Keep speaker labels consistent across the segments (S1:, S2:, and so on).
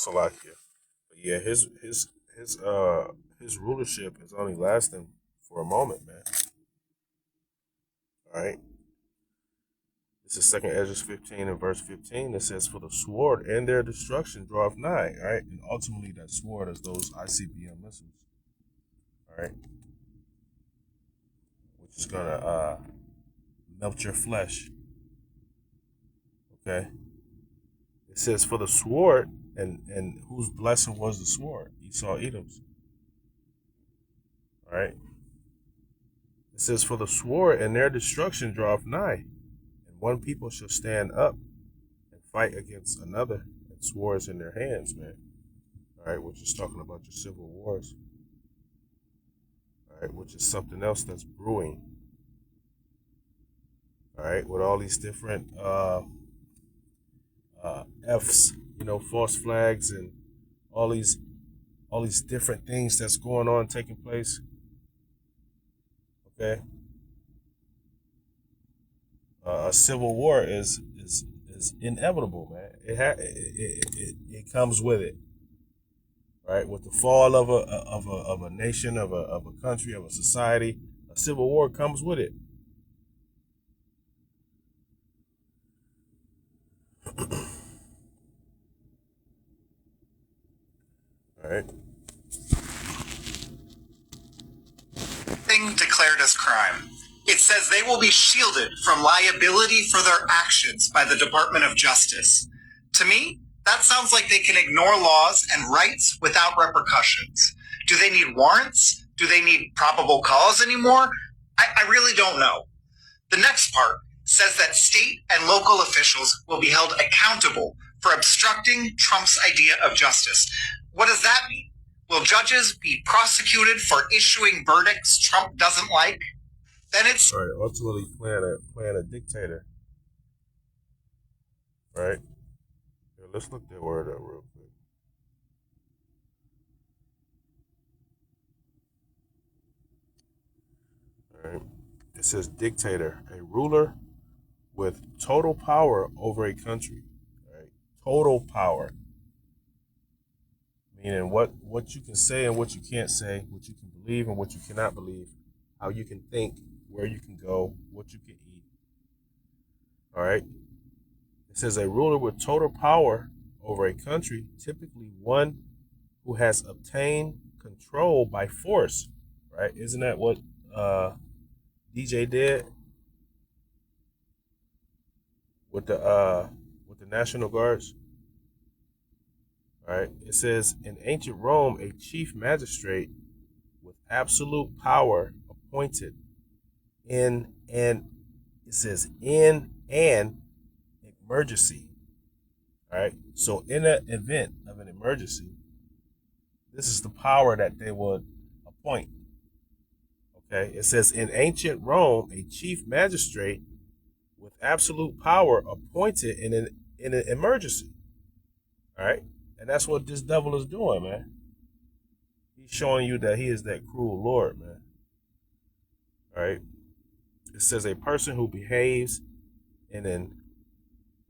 S1: Salakia. But yeah, his rulership is only lasting for a moment, man. All right. This is Second Ezra 15 and verse 15. It says, "For the sword and their destruction draweth nigh." All right, and ultimately that sword is those ICBM missiles. All right, which is gonna melt your flesh. Okay. It says, "For the sword," and whose blessing was the sword? Esau, Edom's. All right. It says, "For the sword and their destruction draweth nigh, and one people shall stand up and fight against another, and swords in their hands," man. All right, which is talking about your civil wars. All right, which is something else that's brewing. All right, with all these different F's, false flags, and all these all these different things that's going on, taking place. Okay, a civil war is inevitable, man. It comes with it, right? With the fall of a nation, of a country, of a society, a civil war comes with it. All right.
S2: Thing declared as crime. It says they will be shielded from liability for their actions by the Department of Justice. To me, that sounds like they can ignore laws and rights without repercussions. Do they need warrants? Do they need probable cause anymore? I really don't know. The next part says that state and local officials will be held accountable for obstructing Trump's idea of justice. What does that mean? Will judges be prosecuted for issuing verdicts Trump doesn't like? Then it's
S1: All right. Ultimately, playing a dictator. Right. Here, let's look that word up real quick. All right. It says dictator, a ruler with total power over a country. Right. Total power, meaning what you can say and what you can't say, what you can believe and what you cannot believe, how you can think, where you can go, what you can eat. All right. It says a ruler with total power over a country, typically one who has obtained control by force. Right? Isn't that what DJ did with the National Guards? All right. It says in ancient Rome, a chief magistrate with absolute power appointed in an it says in an emergency. All right. So in an event of an emergency, this is the power that they would appoint. Okay. It says in ancient Rome, a chief magistrate with absolute power appointed in an emergency. All right. And that's what this devil is doing, man. He's showing you that he is that cruel Lord, man. All right. It says a person who behaves in an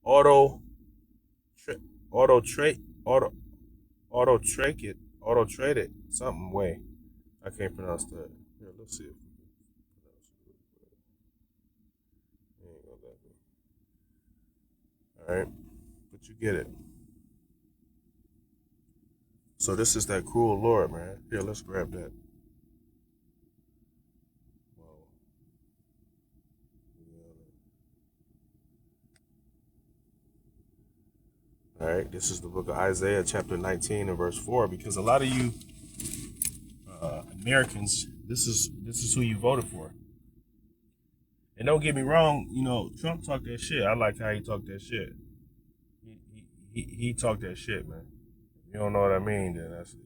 S1: auto auto trait auto auto traded something way. I can't pronounce that. Here, let's see if we can pronounce it. All right, but you get it. So this is that cruel Lord, man. Here, let's grab that. Whoa. All right, this is the book of Isaiah, chapter 19 and verse 4. Because a lot of you Americans, this is who you voted for. And don't get me wrong, Trump talked that shit. I like how he talked that shit. He talked that shit, man. If you don't know what I mean, then that's you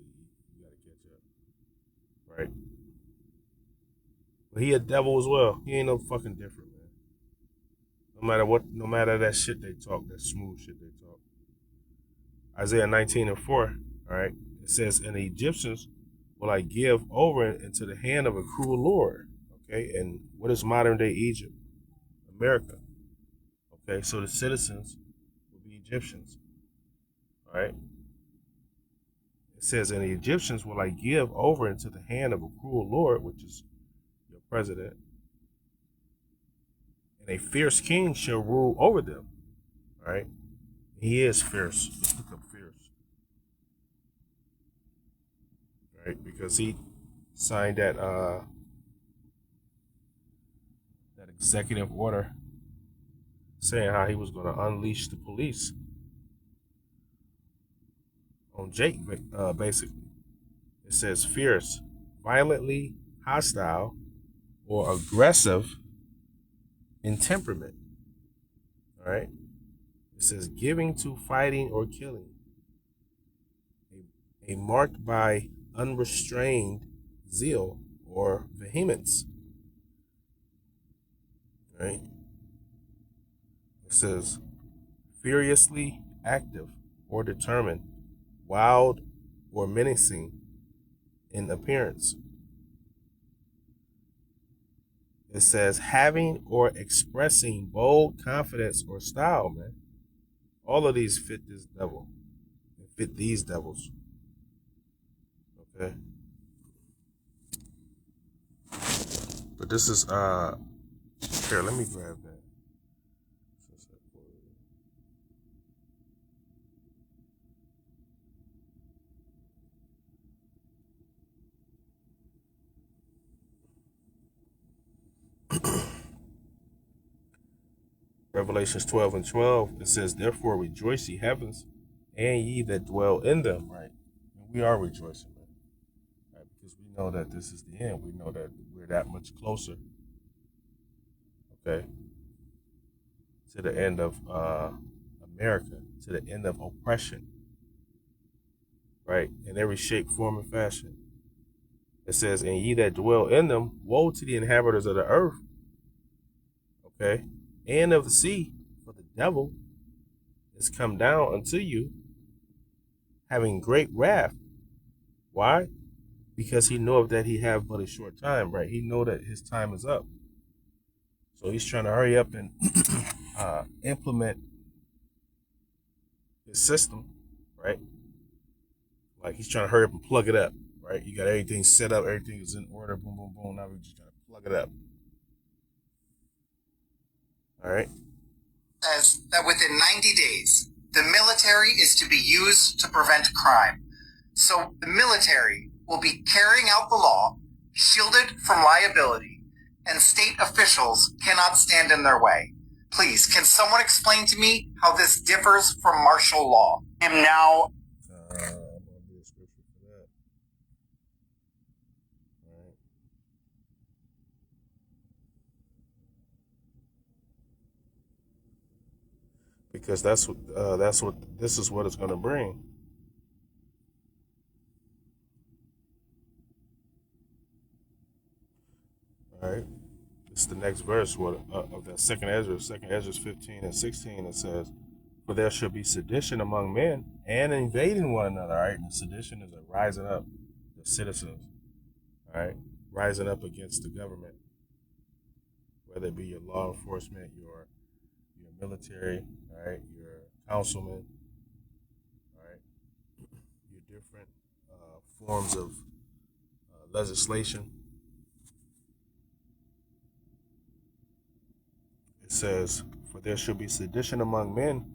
S1: gotta catch up, right? But he a devil as well. He ain't no fucking different, man. No matter that shit they talk, that smooth shit they talk. Isaiah 19 and 4, all right? It says, "And the Egyptians will I give over into the hand of a cruel Lord." Okay, and what is modern day Egypt? America. Okay, so the citizens will be Egyptians. All right. It says, and the Egyptians will I give over into the hand of a cruel Lord, which is your president, and a fierce king shall rule over them. All right? He is fierce. Let's look up fierce. Right? Because he signed that executive order saying how he was going to unleash the police on Jake, basically. It says fierce, violently hostile, or aggressive in temperament. All right? It says giving to fighting or killing. A marked by unrestrained zeal or vehemence. Right? It says furiously active or determined, wild or menacing in appearance. It says having or expressing bold confidence or style, man. All of these fit this devil. They fit these devils. Okay. But this is here, let me grab that. Revelations 12 and 12, it says, therefore rejoice ye heavens, and ye that dwell in them, right? And we are rejoicing, man. Right? Because we know that this is the end. We know that we're that much closer, okay, to the end of America, to the end of oppression, right? In every shape, form, and fashion. It says, and ye that dwell in them, woe to the inhabitants of the earth, okay, and of the sea, for the devil is come down unto you, having great wrath. Why? Because he knoweth that he have but a short time, right? He know that his time is up. So he's trying to hurry up and implement his system, right? Like he's trying to hurry up and plug it up, right? You got everything set up, everything is in order, boom, boom, boom. Now we're just trying to plug it up. All right.
S2: Says that within 90 days, the military is to be used to prevent crime. So the military will be carrying out the law, shielded from liability, and state officials cannot stand in their way. Please, can someone explain to me how this differs from martial law? I am now
S1: I'm gonna do a scripture for that. All right. Because that's what this is what it's going to bring. All right. It's the next verse of that second Ezra 15 and 16. It says, for there shall be sedition among men and invading one another. All right. And sedition is a rising up, the citizens. All right. Rising up against the government, whether it be your law enforcement, your military, all right, your councilmen, all right, your different forms of legislation. It says, for there shall be sedition among men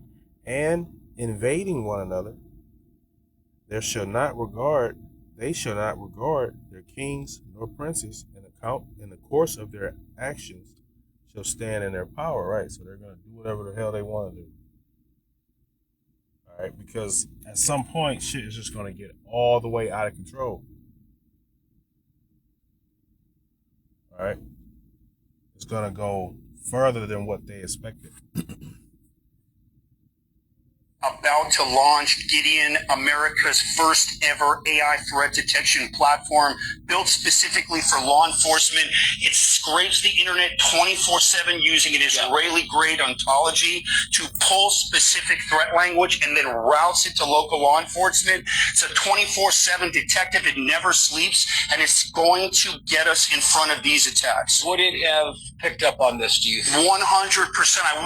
S1: and invading one another. They shall not regard their kings nor princes in the course of their actions shall stand in their power, right? So they're going to do whatever the hell they want to do. All right, because at some point, shit is just going to get all the way out of control. All right, it's going to go further than what they expected.
S3: About to launch Gideon, America's first ever AI threat detection platform built specifically for law enforcement. It scrapes the internet 24/7 using an Israeli-grade ontology to pull specific threat language and then routes it to local law enforcement. It's a 24/7 detective. It never sleeps, and it's going to get us in front of these attacks.
S4: Would it have picked up on this, do you think?
S3: 100%. I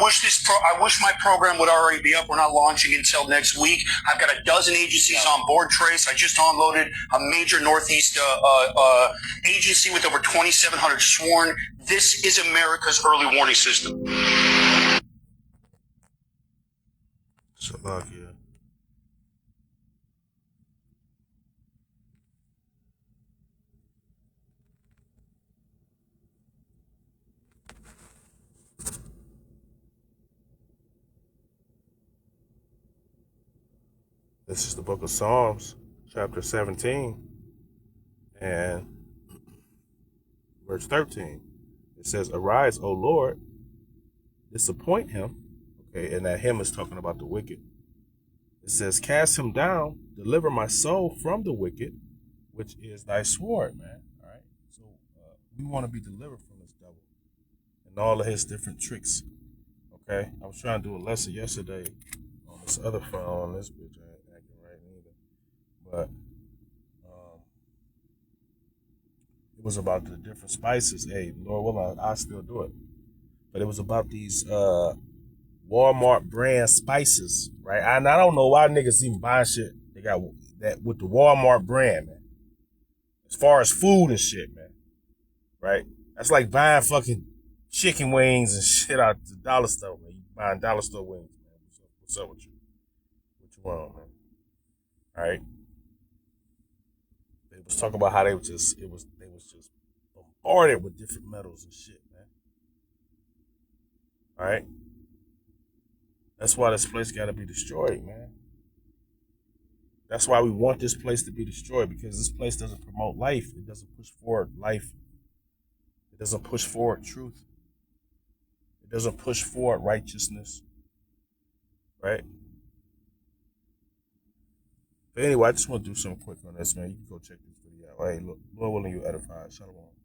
S3: wish my program would already be up. We're not launching until held next week. I've got a dozen agencies on board, Trace. I just unloaded a major Northeast agency with over 2,700 sworn. This is America's early warning system.
S1: Salakia. This is the book of Psalms, chapter 17, and verse 13. It says, "Arise, O Lord, disappoint him." Okay, and that him is talking about the wicked. It says, "Cast him down, deliver my soul from the wicked, which is thy sword," man. All right, so we want to be delivered from this devil and all of his different tricks. Okay, I was trying to do a lesson yesterday on this other phone, on this bitch. I ain't acting right neither, but it was about the different spices. Hey, Lord willing, I still do it. But it was about these Walmart brand spices, right? And I don't know why niggas even buying shit. They got that with the Walmart brand, man. As far as food and shit, man. Right? That's like buying fucking chicken wings and shit out the dollar store, man. You buying dollar store wings, man. What's up with you? What you want, man? All right. They was talking about how they was just bombarded with different metals and shit, man. All right. That's why this place got to be destroyed, man. That's why we want this place to be destroyed, because this place doesn't promote life. It doesn't push forward life. It doesn't push forward truth. It doesn't push forward righteousness. Right? But anyway, I just want to do something quick on this, man. You can go check this video out. Hey, Lord willing, you edified. Shalom.